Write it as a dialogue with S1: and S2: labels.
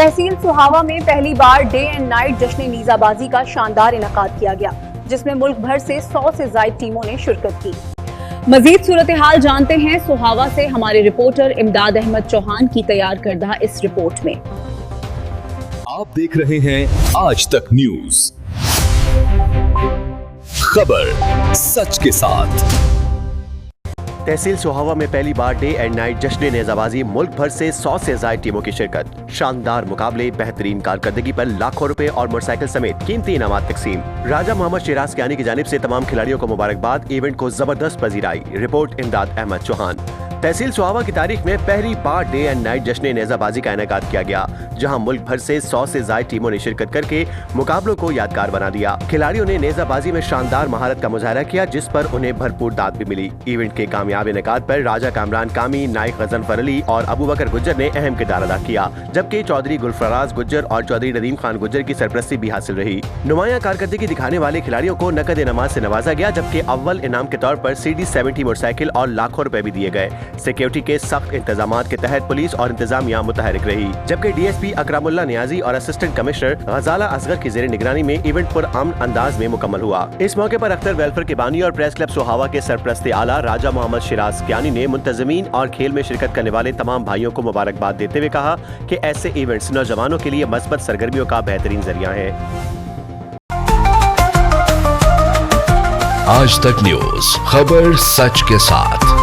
S1: तहसील सुहावा में पहली बार day and night जश्न नीजाबाजी का शानदार इनेकाद किया गया, जिसमें मुल्क भर से 100 से ज्यादा टीमों ने शिरकत की। मजीद सूरत हाल जानते हैं सुहावा से हमारे रिपोर्टर इमदाद अहमद चौहान की तैयार करदा इस रिपोर्ट में।
S2: आप देख रहे हैं आज तक न्यूज, खबर सच के साथ।
S3: तहसील सुहावा में पहली बार डे एंड नाइट जश्न नेजाबाजी, मुल्क भर से 100 से ज्यादा टीमों की शिरकत, शानदार मुकाबले, बेहतरीन कारकर्दगी पर लाखों रुपए और मोटरसाइकिल समेत कीमती इनामात तकसीम। राजा मोहम्मद शिराज कियानी की जानिब से तमाम खिलाड़ियों को मुबारकबाद। इवेंट को जबरदस्त पजीराई। रिपोर्ट इमदाद अहमद चौहान। तहसील सुहावा की तारीख में पहली बार डे एंड नाइट जश्न नेजाबाजी का इनेकाद किया गया, जहां मुल्क भर से 100 से ज्यादा टीमों ने शिरकत करके मुकाबलों को यादगार बना दिया। खिलाड़ियों ने नेजाबाजी में शानदार महारत का मुजाहरा किया, जिस पर उन्हें भरपूर दाद भी मिली। इवेंट के कामयाब इनेकाद पर राजा कामरान कामी, नाइक गजनफर अली और अबू बकर गुज्जर ने अहम किरदार अदा किया, जबकि चौधरी गुलफराज गुज्जर और चौधरी नदीम खान गुज्जर की सरपरस्ती भी हासिल रही। नुमाया कारकर्दगी दिखाने वाले खिलाड़ियों को नकद इनामात से नवाजा गया, जबकि अव्वल इनाम के तौर पर CD70 मोटरसाइकिल और लाखों रुपए भी दिए गए। सिक्योरिटी के सख्त इंतजामात के तहत पुलिस और इंतजामिया मुतहरिक रही, जबकि DSP अकरामुल्लाह नियाजी और असिस्टेंट कमिश्नर गजाला असगर की जेर निगरानी में इवेंट पुरअमन अंदाज में मुकम्मल हुआ। इस मौके पर अख्तर वेलफेयर के बानी और प्रेस क्लब सुहावा के सरपरस्त आला राजा मोहम्मद शिराज कियानी ने मुंतजमीन और खेल में शिरकत करने वाले तमाम भाइयों को मुबारकबाद देते हुए कहा कि ऐसे इवेंट्स नौजवानों के लिए मस्बत सरगर्मियों का बेहतरीन जरिया है।
S2: आज तक न्यूज, खबर सच के साथ।